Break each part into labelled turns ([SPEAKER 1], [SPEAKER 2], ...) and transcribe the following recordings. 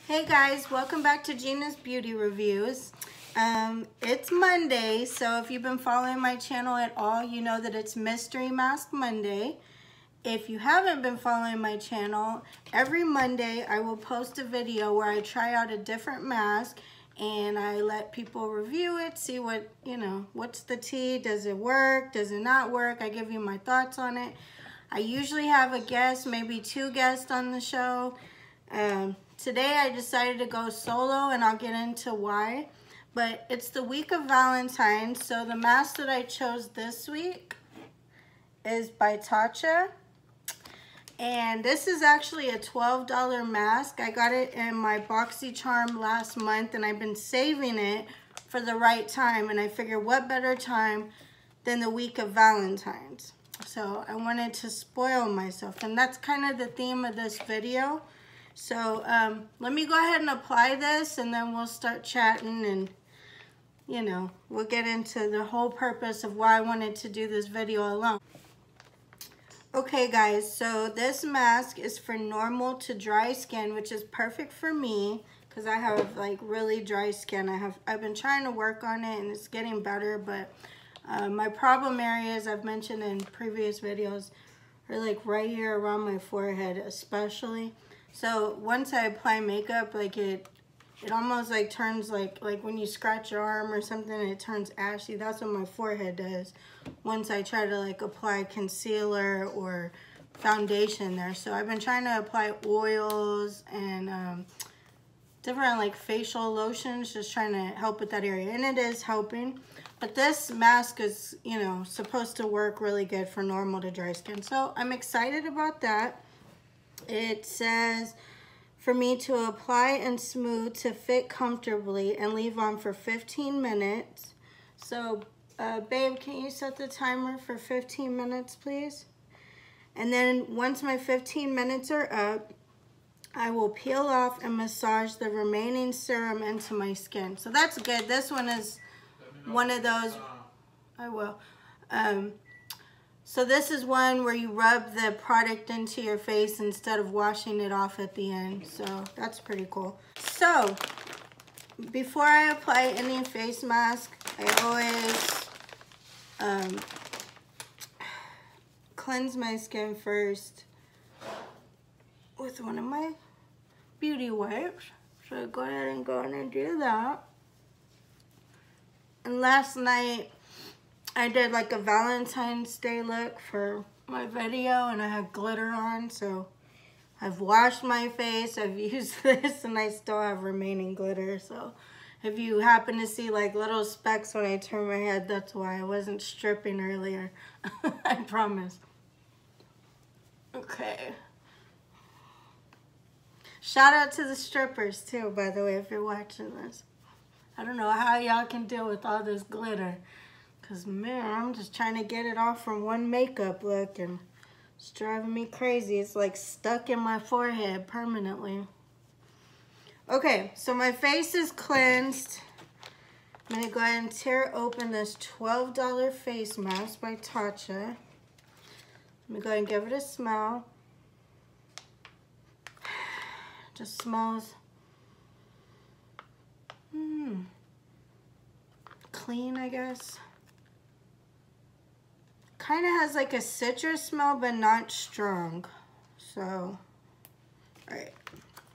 [SPEAKER 1] Hey guys, welcome back to Gina's Beauty Reviews. It's Monday, so if you've been following my channel at all, you know that it's Mystery Mask Monday. If you haven't been following my channel, every Monday I will post a video where I try out a different mask and I let people review it, see what, what's the tea, does it work, does it not work, I give you my thoughts on it. I usually have a guest, maybe 2 guests on the show. Today I decided to go solo and I'll get into why. But it's the week of Valentine, so the mask that I chose this week is by Tatcha. And this is actually a $12 mask. I got it in my BoxyCharm last month and I've been saving it for the right time. And I figured what better time than the week of Valentine's. So I wanted to spoil myself, and that's kind of the theme of this video. So let me go ahead and apply this and then we'll start chatting and we'll get into the whole purpose of why I wanted to do this video alone. Okay guys, so this mask is for normal to dry skin, which is perfect for me because I have like really dry skin. I've been trying to work on it and it's getting better, but my problem areas I've mentioned in previous videos are like right here around my forehead especially. So once I apply makeup, like it almost like turns like when you scratch your arm or something, it turns ashy. That's what my forehead does once I try to like apply concealer or foundation there. So I've been trying to apply oils and different like facial lotions, just trying to help with that area, and it is helping. But this mask is, supposed to work really good for normal to dry skin. So I'm excited about that. It says for me to apply and smooth to fit comfortably and leave on for 15 minutes. So, babe, can you set the timer for 15 minutes, please? And then once my 15 minutes are up, I will peel off and massage the remaining serum into my skin. So that's good. This one is one of those. I will. So this is one where you rub the product into your face instead of washing it off at the end. So that's pretty cool. So before I apply any face mask, I always cleanse my skin first with one of my beauty wipes. So I go ahead and go in and do that. And last night I did like a Valentine's Day look for my video and I had glitter on, so I've washed my face, I've used this, and I still have remaining glitter. So if you happen to see like little specks when I turn my head, that's why I wasn't stripping earlier. I promise. Okay. Shout out to the strippers too, by the way, if you're watching this. I don't know how y'all can deal with all this glitter. Because, man, I'm just trying to get it off from one makeup look and it's driving me crazy. It's like stuck in my forehead permanently. Okay, so my face is cleansed. I'm going to go ahead and tear open this $12 face mask by Tatcha. Let me go ahead and give it a smell. Just smells clean, I guess. Kind of has like a citrus smell, but not strong. So, alright.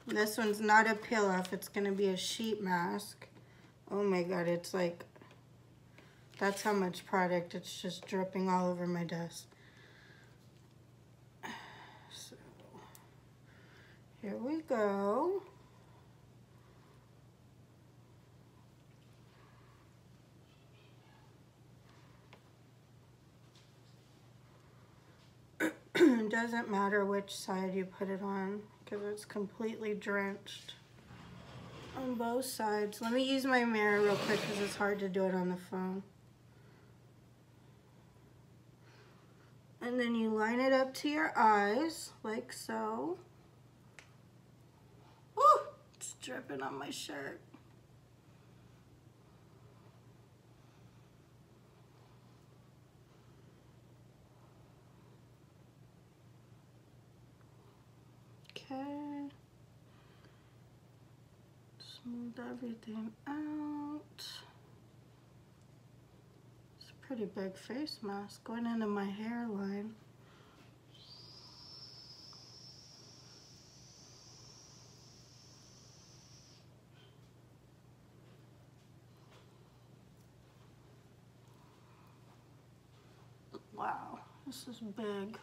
[SPEAKER 1] This one's not a peel off. It's going to be a sheet mask. Oh my god, it's like, that's how much product. It's just dripping all over my desk. So, here we go. It doesn't matter which side you put it on because it's completely drenched on both sides. Let me use my mirror real quick because it's hard to do it on the phone. And then you line it up to your eyes like so. Woo! It's dripping on my shirt. Okay. Smooth everything out. It's a pretty big face mask going into my hairline. Wow, this is big.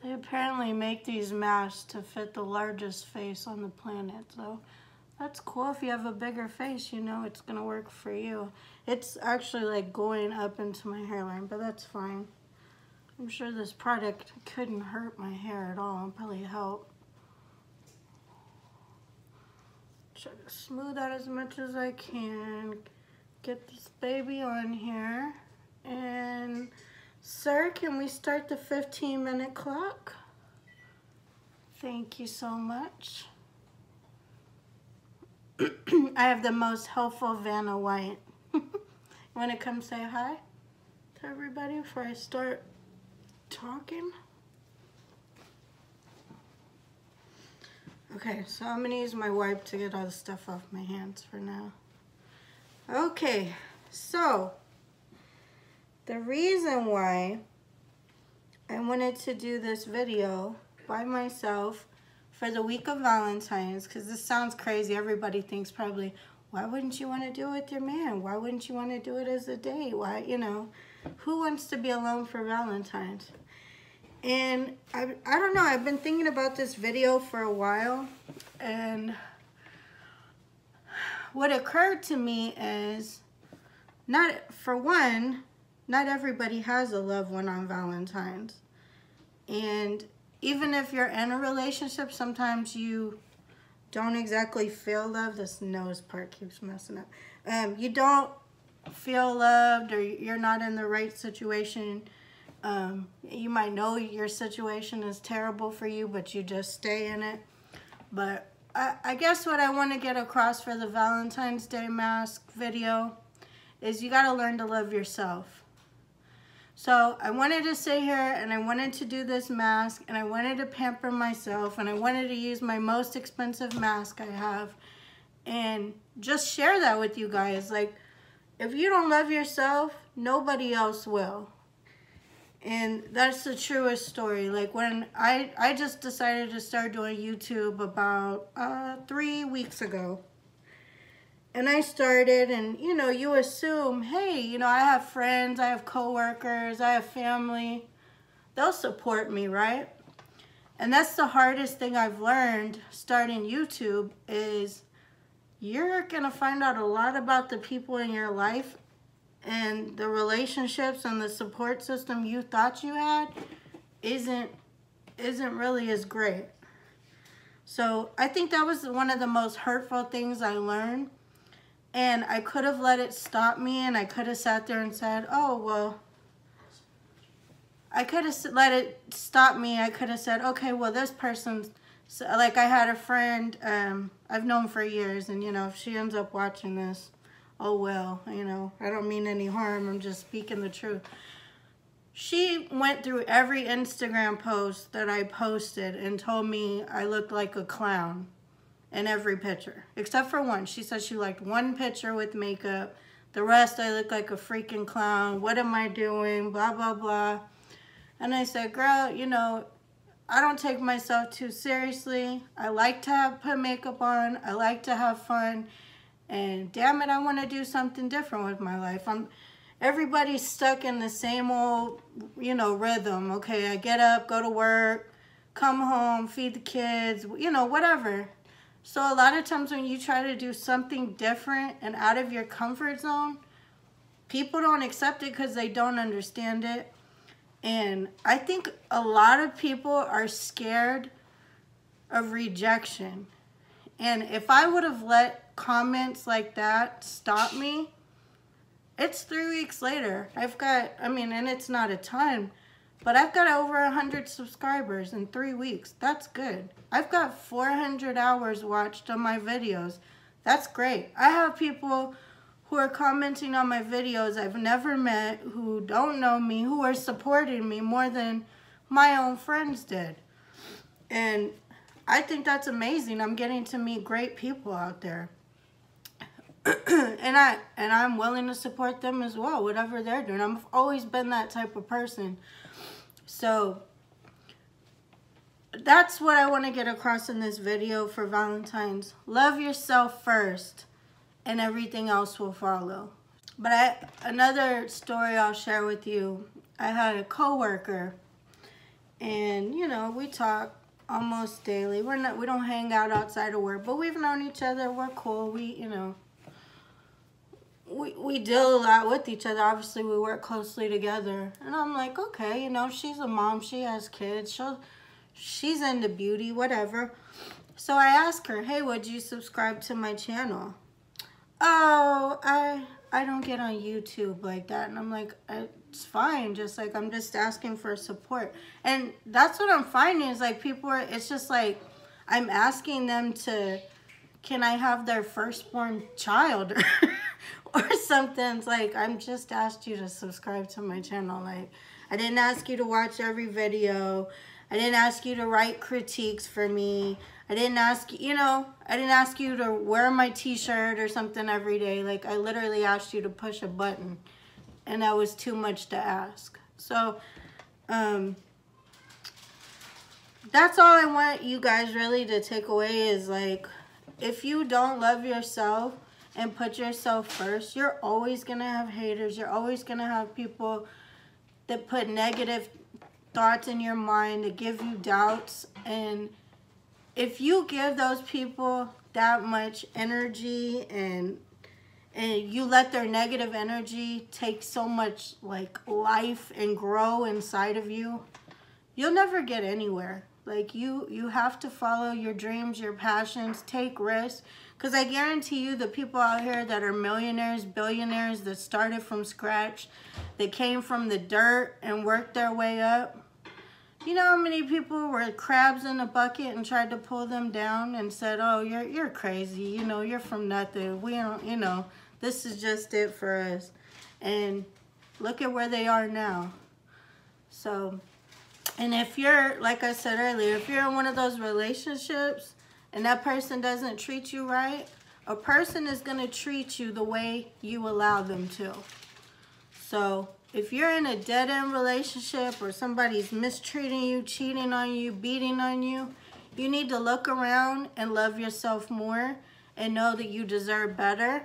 [SPEAKER 1] They apparently make these masks to fit the largest face on the planet, so that's cool. If you have a bigger face, you know it's gonna work for you. It's actually like going up into my hairline, but that's fine. I'm sure this product couldn't hurt my hair at all. It'll probably help. Try to smooth out as much as I can. Get this baby on here. And sir, can we start the 15-minute clock? Thank you so much. I have the most helpful Vanna White. You want to come say hi to everybody before I start talking? Okay, so I'm going to use my wipe to get all the stuff off my hands for now. Okay, so the reason why I wanted to do this video by myself for the week of Valentine's, because this sounds crazy. Everybody thinks probably, why wouldn't you want to do it with your man? Why wouldn't you want to do it as a date? Why, you know, who wants to be alone for Valentine's? And I don't know, I've been thinking about this video for a while, and what occurred to me is, for one, not everybody has a loved one on Valentine's. And even if you're in a relationship, sometimes you don't exactly feel love. This nose part keeps messing up. You don't feel loved, or you're not in the right situation. You might know your situation is terrible for you, but you just stay in it. But I guess what I want to get across for the Valentine's Day mask video is you got to learn to love yourself. So I wanted to sit here and I wanted to do this mask and I wanted to pamper myself and I wanted to use my most expensive mask I have and just share that with you guys. Like, if you don't love yourself, nobody else will. And that's the truest story. Like, when I just decided to start doing YouTube about 3 weeks ago. And I started, and you know, you assume, hey, you know, I have friends, I have coworkers, I have family. They'll support me, right? And that's the hardest thing I've learned starting YouTube is you're gonna find out a lot about the people in your life, and the relationships and the support system you thought you had isn't really as great. So I think that was one of the most hurtful things I learned. And I could have let it stop me, and I could have sat there and said, oh, well, I could have let it stop me. I could have said, okay, well, this person's, like, I had a friend I've known for years, and, you know, if she ends up watching this, oh, well, you know, I don't mean any harm. I'm just speaking the truth. She went through every Instagram post that I posted and told me I looked like a clown in every picture, except for one. She said she liked one picture with makeup. The rest, I look like a freaking clown. What am I doing? Blah, blah, blah. And I said, girl, you know, I don't take myself too seriously. I like to put makeup on. I like to have fun. And damn it, I want to do something different with my life. Everybody's stuck in the same old, you know, rhythm. Okay, I get up, go to work, come home, feed the kids, you know, whatever. So a lot of times when you try to do something different and out of your comfort zone, people don't accept it because they don't understand it. And I think a lot of people are scared of rejection. And if I would have let comments like that stop me, it's 3 weeks later. I've got, I mean, and it's not a ton, But I've got over 100 subscribers in 3 weeks. That's good. I've got 400 hours watched on my videos. That's great. I have people who are commenting on my videos I've never met, who don't know me, who are supporting me more than my own friends did. And I think that's amazing. I'm getting to meet great people out there. and I'm willing to support them as well, whatever they're doing. I've always been that type of person. So that's what I want to get across in this video for Valentine's. Love yourself first, and everything else will follow. But another story I'll share with you. I had a coworker, and you know, we talk almost daily. We don't hang out outside of work, but we've known each other. We're cool. We deal a lot with each other. Obviously, we work closely together. And I'm like, okay, you know, she's a mom. She has kids. She's into beauty, whatever. So I asked her, hey, would you subscribe to my channel? Oh, I don't get on YouTube like that. And I'm like, it's fine. Just like, I'm just asking for support. And that's what I'm finding is like people are, it's just like, I'm asking them to, can I have their firstborn child or something? It's like, I'm just asked you to subscribe to my channel. Like, I didn't ask you to watch every video. I didn't ask you to write critiques for me. I didn't ask, you know, I didn't ask you to wear my t-shirt or something every day. Like, I literally asked you to push a button, and that was too much to ask. So, that's all I want you guys really to take away is, like, if you don't love yourself and put yourself first, you're always going to have haters. You're always going to have people that put negative thoughts in your mind, that give you doubts. And if you give those people that much energy and you let their negative energy take so much like life and grow inside of you, you'll never get anywhere. Like you have to follow your dreams, your passions, take risks. Because I guarantee you the people out here that are millionaires, billionaires, that started from scratch, that came from the dirt and worked their way up. You know how many people were crabs in a bucket and tried to pull them down and said, oh, you're crazy. You know, you're from nothing. We don't, you know, this is just it for us. And look at where they are now. So, and if you're, like I said earlier, if you're in one of those relationships and that person doesn't treat you right, a person is going to treat you the way you allow them to. So if you're in a dead-end relationship or somebody's mistreating you, cheating on you, beating on you, you need to look around and love yourself more and know that you deserve better.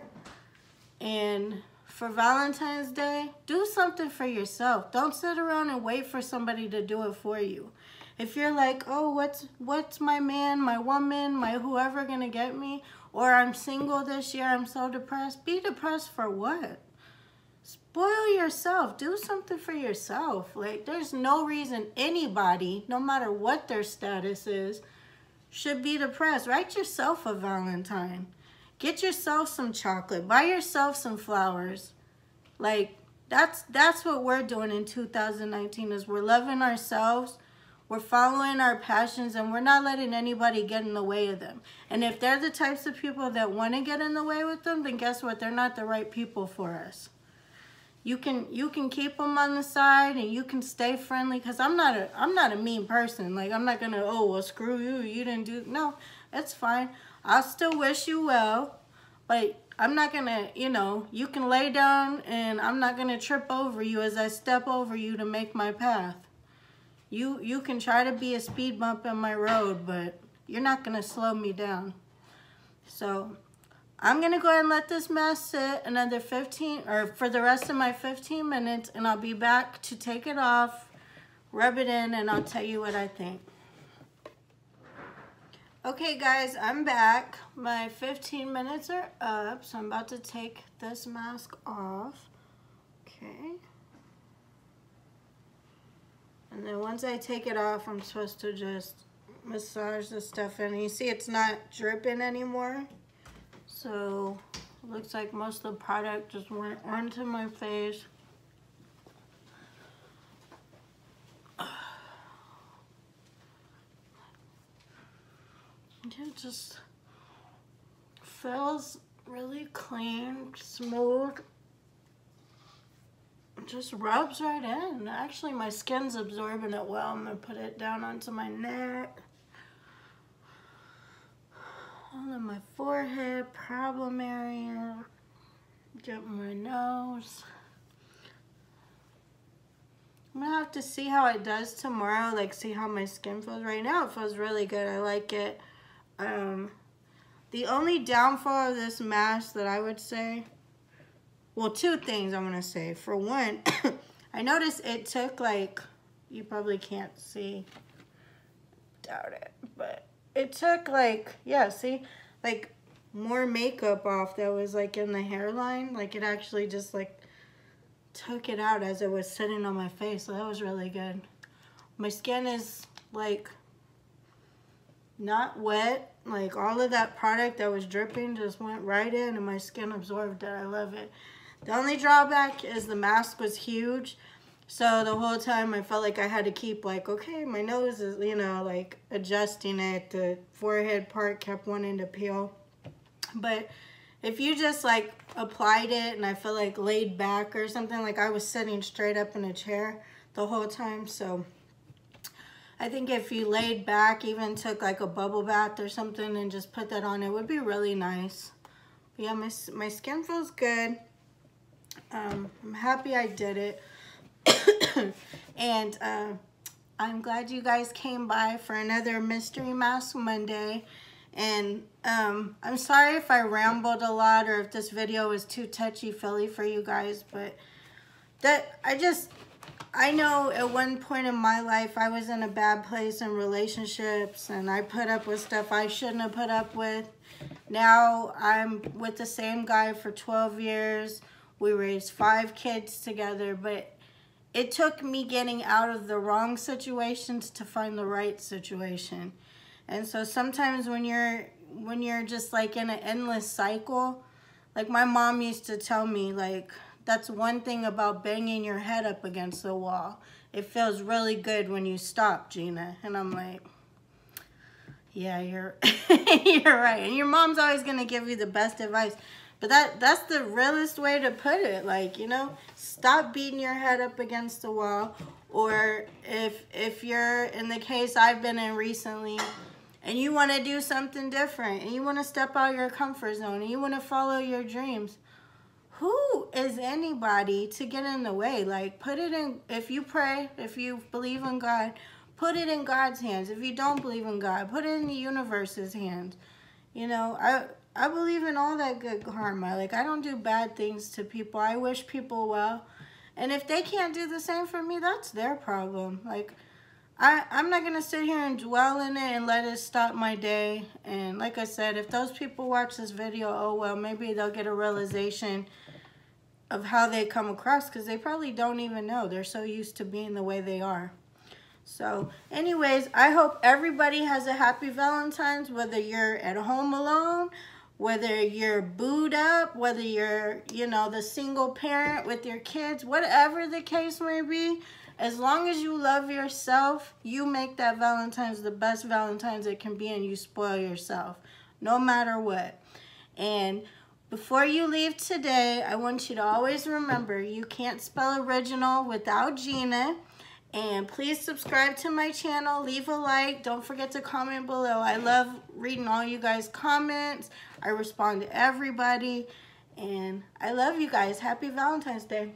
[SPEAKER 1] And for Valentine's Day, do something for yourself. Don't sit around and wait for somebody to do it for you. If you're like, oh, what's my man, my woman, my whoever gonna get me? Or I'm single this year, I'm so depressed. Be depressed for what? Spoil yourself. Do something for yourself. Like, there's no reason anybody, no matter what their status is, should be depressed. Write yourself a Valentine. Get yourself some chocolate. Buy yourself some flowers. Like, that's what we're doing in 2019 is we're loving ourselves. We're following our passions, and we're not letting anybody get in the way of them. And if they're the types of people that want to get in the way with them, then guess what? They're not the right people for us. You can keep them on the side, and you can stay friendly, because I'm not a mean person. Like, I'm not gonna, oh, well, screw you, you didn't do. No, it's fine. I'll still wish you well, but I'm not gonna, you know, you can lay down, and I'm not gonna trip over you as I step over you to make my path. You can try to be a speed bump in my road, but you're not gonna slow me down. So I'm gonna go ahead and let this mask sit another 15, or for the rest of my 15 minutes, and I'll be back to take it off, rub it in, and I'll tell you what I think. Okay guys, I'm back. My 15 minutes are up, so I'm about to take this mask off. Okay. And then once I take it off, I'm supposed to just massage the stuff in. And you see it's not dripping anymore. So it looks like most of the product just went onto my face. it just feels really clean, smooth. It just rubs right in. Actually, my skin's absorbing it well. I'm gonna put it down onto my neck, all on my forehead, problem area, get my nose. I'm gonna have to see how it does tomorrow, like see how my skin feels. Right now it feels really good. I like it. The only downfall of this mask that I would say, well, two things I'm gonna say. For one, I noticed it took like, you probably can't see, doubt it, but it took like, yeah, see, like more makeup off that was like in the hairline. Like it actually just like took it out as it was sitting on my face, so that was really good. My skin is like not wet, like all of that product that was dripping just went right in and my skin absorbed it. I love it. The only drawback is the mask was huge, so the whole time I felt like I had to keep like, okay, my nose is, you know, like adjusting it. The forehead part kept wanting to peel. But if you just like applied it and I feel like laid back or something, like I was sitting straight up in a chair the whole time, so I think if you laid back, even took like a bubble bath or something and just put that on, it would be really nice. But yeah, my skin feels good. I'm happy I did it. And I'm glad you guys came by for another Mystery Mask Monday. And I'm sorry if I rambled a lot or if this video was too touchy-feely for you guys, but that I know at one point in my life I was in a bad place in relationships and I put up with stuff I shouldn't have put up with. Now I'm with the same guy for 12 years. We raised 5 kids together, but it took me getting out of the wrong situations to find the right situation. And so sometimes when you're just like in an endless cycle, like my mom used to tell me, like, that's one thing about banging your head up against the wall. It feels really good when you stop, Gina. And I'm like, yeah, you're you're right. And your mom's always gonna give you the best advice. But that's the realest way to put it. Like, you know, stop beating your head up against the wall. Or if you're in the case I've been in recently, and you want to do something different, and you want to step out of your comfort zone, and you want to follow your dreams, who is anybody to get in the way? Like, put it in, if you pray, if you believe in God, put it in God's hands. If you don't believe in God, put it in the universe's hands. You know, I believe in all that good karma. Like, I don't do bad things to people. I wish people well. And if they can't do the same for me, that's their problem. Like, I'm not going to sit here and dwell in it and let it stop my day. And like I said, if those people watch this video, oh well, maybe they'll get a realization of how they come across, because they probably don't even know. They're so used to being the way they are. So anyways, I hope everybody has a happy Valentine's, whether you're at home alone, whether you're booed up, whether you're, you know, the single parent with your kids, whatever the case may be. As long as you love yourself, you make that Valentine's the best Valentine's it can be, and you spoil yourself, no matter what. And before you leave today, I want you to always remember, you can't spell original without Gina. And please subscribe to my channel, leave a like, don't forget to comment below. I love reading all you guys' comments. I respond to everybody. And I love you guys. Happy Valentine's Day.